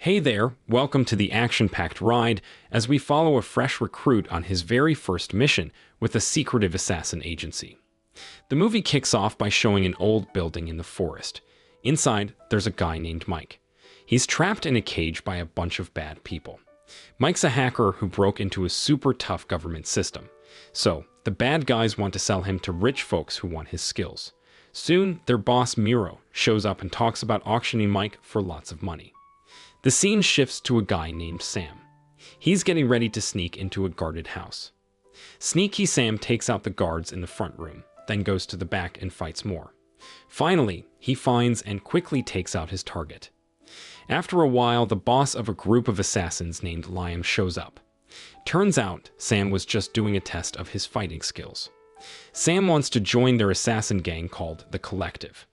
Hey there, welcome to the action-packed ride as we follow a fresh recruit on his very first mission with a secretive assassin agency. The movie kicks off by showing an old building in the forest. Inside, there's a guy named Mike. He's trapped in a cage by a bunch of bad people. Mike's a hacker who broke into a super tough government system. So, the bad guys want to sell him to rich folks who want his skills. Soon, their boss Miro shows up and talks about auctioning Mike for lots of money. The scene shifts to a guy named Sam. He's getting ready to sneak into a guarded house. Sneaky Sam takes out the guards in the front room, then goes to the back and fights more. Finally, he finds and quickly takes out his target. After a while, the boss of a group of assassins named Liam shows up. Turns out, Sam was just doing a test of his fighting skills. Sam wants to join their assassin gang called the Collective.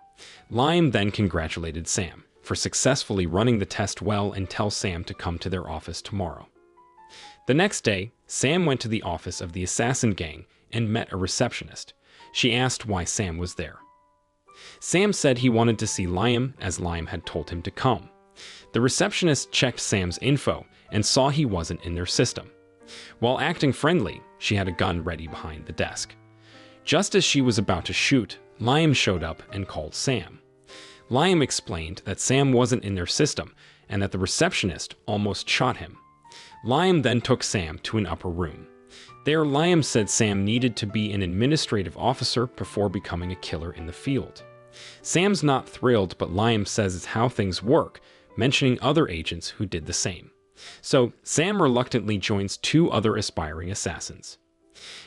Liam then congratulated Sam for successfully running the test well and tells Sam to come to their office tomorrow. The next day, Sam went to the office of the assassin gang and met a receptionist. She asked why Sam was there. Sam said he wanted to see Liam, as Liam had told him to come. The receptionist checked Sam's info and saw he wasn't in their system. While acting friendly, she had a gun ready behind the desk. Just as she was about to shoot, Liam showed up and called Sam. Liam explained that Sam wasn't in their system and that the receptionist almost shot him. Liam then took Sam to an upper room. There, Liam said Sam needed to be an administrative officer before becoming a killer in the field. Sam's not thrilled, but Liam says it's how things work, mentioning other agents who did the same. So, Sam reluctantly joins two other aspiring assassins.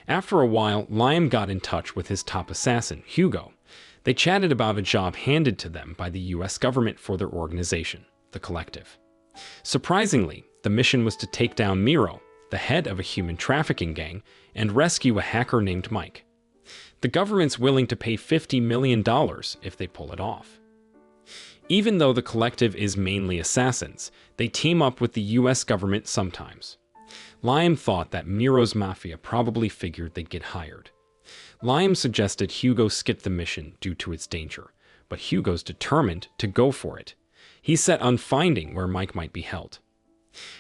After a while, Liam got in touch with his top assassin, Hugo. They chatted about a job handed to them by the US government for their organization, the Collective. Surprisingly, the mission was to take down Miro, the head of a human trafficking gang, and rescue a hacker named Mike. The government's willing to pay $50 million if they pull it off. Even though the Collective is mainly assassins, they team up with the US government sometimes. Liam thought that Miro's mafia probably figured they'd get hired. Liam suggested Hugo skip the mission due to its danger, but Hugo's determined to go for it. He's set on finding where Mike might be held.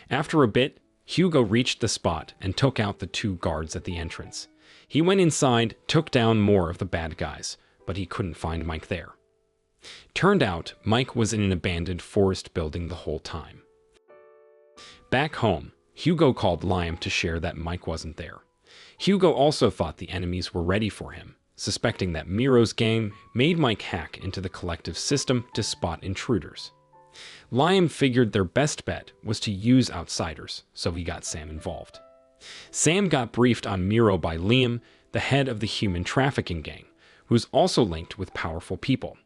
After a bit, Hugo reached the spot and took out the two guards at the entrance. He went inside, took down more of the bad guys, but he couldn't find Mike there. Turned out, Mike was in an abandoned forest building the whole time. Back home, Hugo called Liam to share that Mike wasn't there. Hugo also thought the enemies were ready for him, suspecting that Miro's gang made Mike hack into the Collective system to spot intruders. Liam figured their best bet was to use outsiders, so he got Sam involved. Sam got briefed on Miro by Liam, the head of the human trafficking gang, who's also linked with powerful people.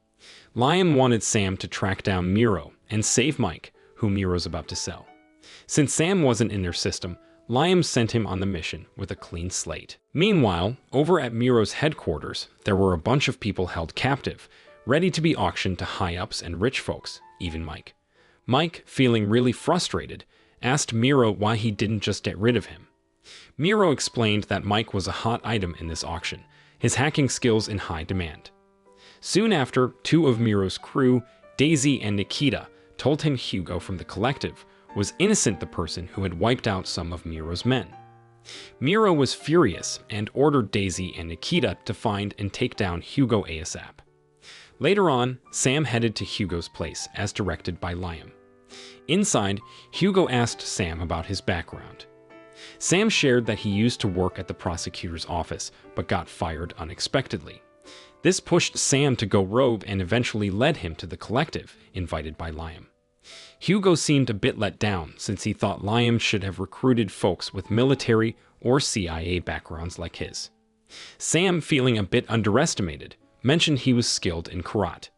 Liam wanted Sam to track down Miro and save Mike, who Miro's about to sell. Since Sam wasn't in their system, Liam sent him on the mission with a clean slate. Meanwhile, over at Miro's headquarters, there were a bunch of people held captive, ready to be auctioned to high-ups and rich folks, even Mike. Mike, feeling really frustrated, asked Miro why he didn't just get rid of him. Miro explained that Mike was a hot item in this auction, his hacking skills in high demand. Soon after, two of Miro's crew, Daisy and Nikita, told him Hugo from the Collective was innocent, the person who had wiped out some of Miro's men. Miro was furious and ordered Daisy and Nikita to find and take down Hugo ASAP. Later on, Sam headed to Hugo's place as directed by Liam. Inside, Hugo asked Sam about his background. Sam shared that he used to work at the prosecutor's office but got fired unexpectedly. This pushed Sam to go rogue and eventually led him to the Collective, invited by Liam. Hugo seemed a bit let down since he thought Liam should have recruited folks with military or CIA backgrounds like his. Sam, feeling a bit underestimated, mentioned he was skilled in karate.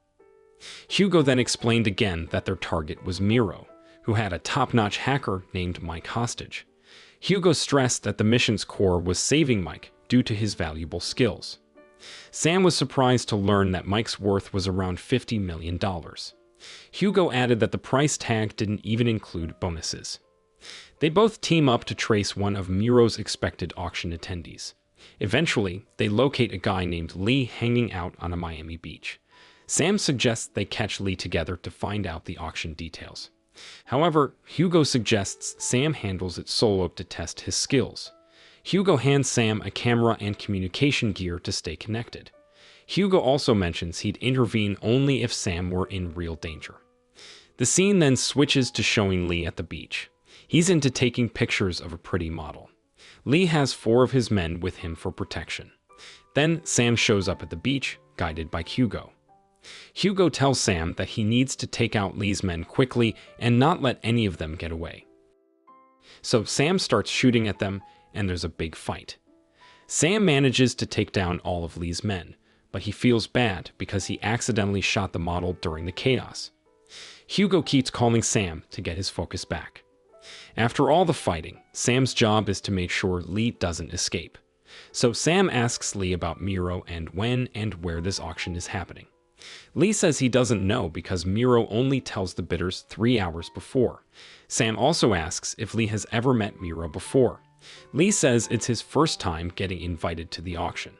Hugo then explained again that their target was Miro, who had a top-notch hacker named Mike hostage. Hugo stressed that the mission's core was saving Mike due to his valuable skills. Sam was surprised to learn that Mike's worth was around $50 million. Hugo added that the price tag didn't even include bonuses. They both team up to trace one of Miro's expected auction attendees. Eventually, they locate a guy named Lee hanging out on a Miami beach. Sam suggests they catch Lee together to find out the auction details. However, Hugo suggests Sam handles it solo to test his skills. Hugo hands Sam a camera and communication gear to stay connected. Hugo also mentions he'd intervene only if Sam were in real danger. The scene then switches to showing Lee at the beach. He's into taking pictures of a pretty model. Lee has 4 of his men with him for protection. Then Sam shows up at the beach, guided by Hugo. Hugo tells Sam that he needs to take out Lee's men quickly and not let any of them get away. So Sam starts shooting at them, and there's a big fight. Sam manages to take down all of Lee's men, but he feels bad because he accidentally shot the model during the chaos. Hugo keeps calling Sam to get his focus back. After all the fighting, Sam's job is to make sure Lee doesn't escape. So Sam asks Lee about Miro and when and where this auction is happening. Lee says he doesn't know because Miro only tells the bidders 3 hours before. Sam also asks if Lee has ever met Miro before. Lee says it's his first time getting invited to the auction.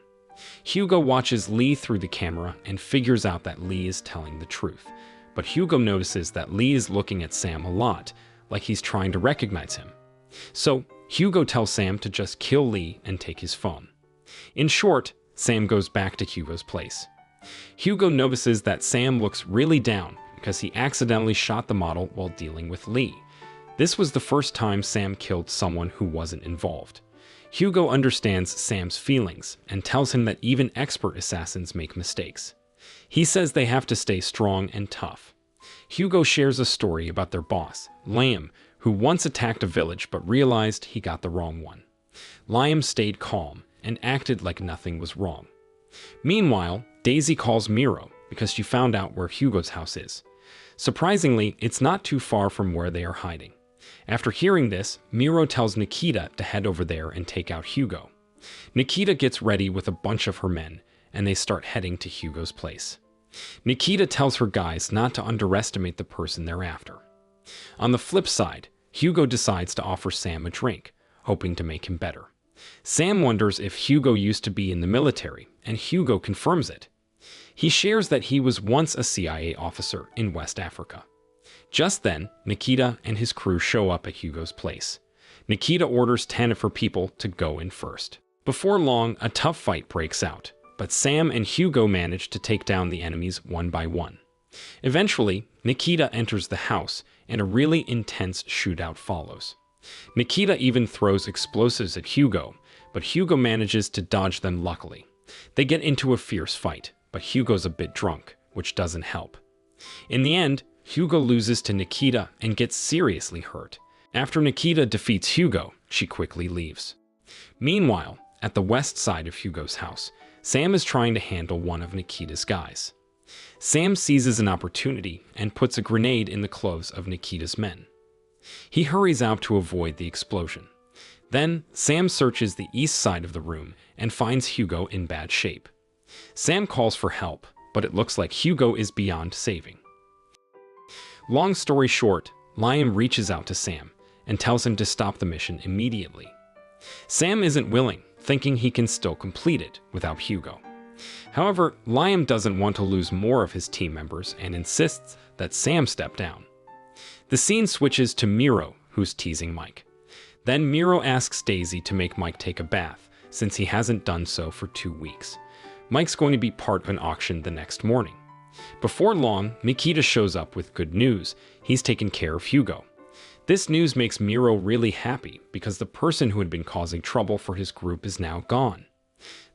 Hugo watches Lee through the camera and figures out that Lee is telling the truth. But Hugo notices that Lee is looking at Sam a lot, like he's trying to recognize him. So Hugo tells Sam to just kill Lee and take his phone. In short, Sam goes back to Hugo's place. Hugo notices that Sam looks really down because he accidentally shot the model while dealing with Lee. This was the first time Sam killed someone who wasn't involved. Hugo understands Sam's feelings and tells him that even expert assassins make mistakes. He says they have to stay strong and tough. Hugo shares a story about their boss, Liam, who once attacked a village but realized he got the wrong one. Liam stayed calm and acted like nothing was wrong. Meanwhile, Daisy calls Miro because she found out where Hugo's house is. Surprisingly, it's not too far from where they are hiding. After hearing this, Miro tells Nikita to head over there and take out Hugo. Nikita gets ready with a bunch of her men, and they start heading to Hugo's place. Nikita tells her guys not to underestimate the person they're after. On the flip side, Hugo decides to offer Sam a drink, hoping to make him better. Sam wonders if Hugo used to be in the military, and Hugo confirms it. He shares that he was once a CIA officer in West Africa. Just then, Nikita and his crew show up at Hugo's place. Nikita orders 10 of her people to go in first. Before long, a tough fight breaks out, but Sam and Hugo manage to take down the enemies one by one. Eventually, Nikita enters the house, and a really intense shootout follows. Nikita even throws explosives at Hugo, but Hugo manages to dodge them luckily. They get into a fierce fight, but Hugo's a bit drunk, which doesn't help. In the end, Hugo loses to Nikita and gets seriously hurt. After Nikita defeats Hugo, she quickly leaves. Meanwhile, at the west side of Hugo's house, Sam is trying to handle one of Nikita's guys. Sam seizes an opportunity and puts a grenade in the clothes of Nikita's men. He hurries out to avoid the explosion. Then, Sam searches the east side of the room and finds Hugo in bad shape. Sam calls for help, but it looks like Hugo is beyond saving. Long story short, Liam reaches out to Sam and tells him to stop the mission immediately. Sam isn't willing, thinking he can still complete it without Hugo. However, Liam doesn't want to lose more of his team members and insists that Sam step down. The scene switches to Miro, who's teasing Mike. Then Miro asks Daisy to make Mike take a bath, since he hasn't done so for 2 weeks. Mike's going to be part of an auction the next morning. Before long, Nikita shows up with good news. He's taken care of Hugo. This news makes Miro really happy because the person who had been causing trouble for his group is now gone.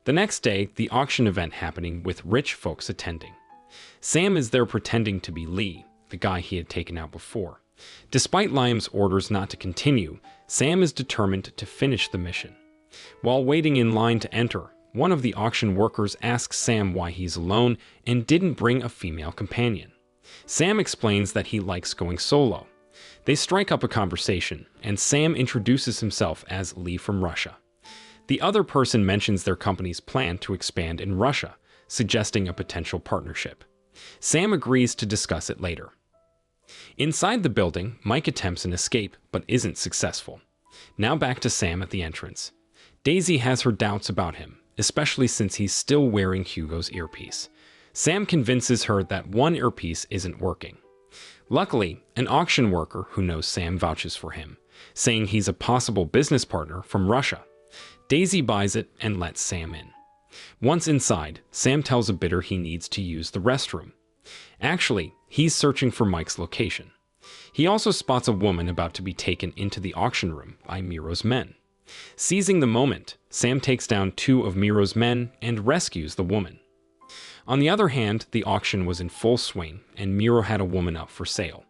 The next day, the auction event happening with rich folks attending. Sam is there pretending to be Lee, the guy he had taken out before. Despite Liam's orders not to continue, Sam is determined to finish the mission. While waiting in line to enter, one of the auction workers asks Sam why he's alone and didn't bring a female companion. Sam explains that he likes going solo. They strike up a conversation, and Sam introduces himself as Lee from Russia. The other person mentions their company's plan to expand in Russia, suggesting a potential partnership. Sam agrees to discuss it later. Inside the building, Mike attempts an escape, but isn't successful. Now back to Sam at the entrance. Daisy has her doubts about him, especially since he's still wearing Hugo's earpiece. Sam convinces her that one earpiece isn't working. Luckily, an auction worker who knows Sam vouches for him, saying he's a possible business partner from Russia. Daisy buys it and lets Sam in. Once inside, Sam tells a bidder he needs to use the restroom. Actually, he's searching for Mike's location. He also spots a woman about to be taken into the auction room by Miro's men. Seizing the moment, Sam takes down 2 of Miro's men and rescues the woman. On the other hand, the auction was in full swing, and Miro had a woman up for sale.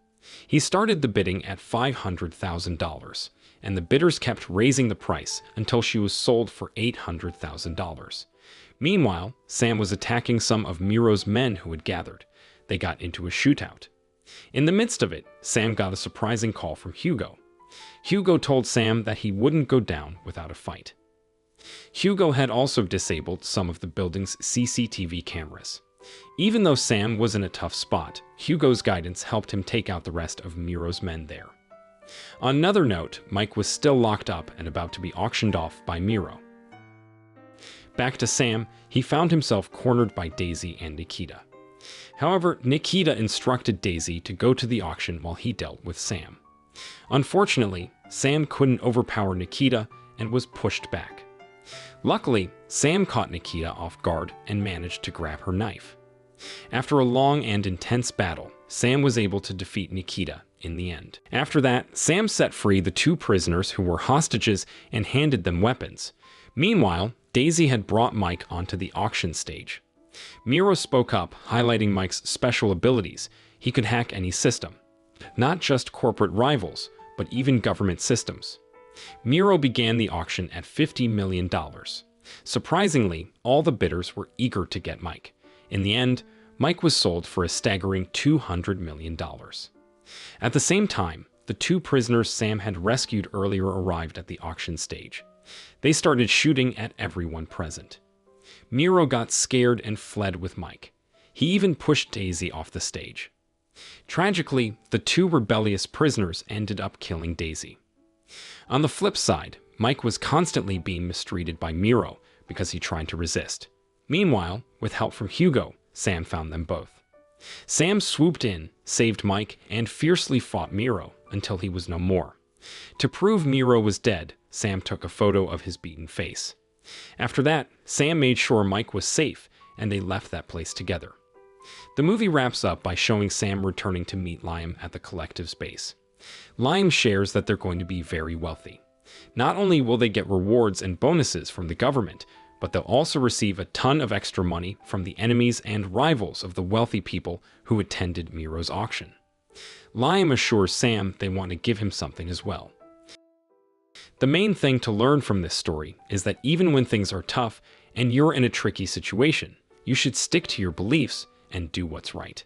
He started the bidding at $500,000, and the bidders kept raising the price until she was sold for $800,000. Meanwhile, Sam was attacking some of Miro's men who had gathered. They got into a shootout. In the midst of it, Sam got a surprising call from Hugo. Hugo told Sam that he wouldn't go down without a fight. Hugo had also disabled some of the building's CCTV cameras. Even though Sam was in a tough spot, Hugo's guidance helped him take out the rest of Miro's men there. On another note, Mike was still locked up and about to be auctioned off by Miro. Back to Sam, he found himself cornered by Daisy and Nikita. However, Nikita instructed Daisy to go to the auction while he dealt with Sam. Unfortunately, Sam couldn't overpower Nikita and was pushed back. Luckily, Sam caught Nikita off guard and managed to grab her knife. After a long and intense battle, Sam was able to defeat Nikita in the end. After that, Sam set free the 2 prisoners who were hostages and handed them weapons. Meanwhile, Daisy had brought Mike onto the auction stage. Miro spoke up, highlighting Mike's special abilities. He could hack any system, not just corporate rivals, but even government systems. Miro began the auction at $50 million. Surprisingly, all the bidders were eager to get Mike. In the end, Mike was sold for a staggering $200 million. At the same time, the 2 prisoners Sam had rescued earlier arrived at the auction stage. They started shooting at everyone present. Miro got scared and fled with Mike. He even pushed Daisy off the stage. Tragically, the 2 rebellious prisoners ended up killing Daisy. On the flip side, Mike was constantly being mistreated by Miro because he tried to resist. Meanwhile, with help from Hugo, Sam found them both. Sam swooped in, saved Mike, and fiercely fought Miro until he was no more. To prove Miro was dead, Sam took a photo of his beaten face. After that, Sam made sure Mike was safe, and they left that place together. The movie wraps up by showing Sam returning to meet Liam at the Collective's base. Liam shares that they're going to be very wealthy. Not only will they get rewards and bonuses from the government, but they'll also receive a ton of extra money from the enemies and rivals of the wealthy people who attended Miro's auction. Liam assures Sam they want to give him something as well. The main thing to learn from this story is that even when things are tough and you're in a tricky situation, you should stick to your beliefs and do what's right.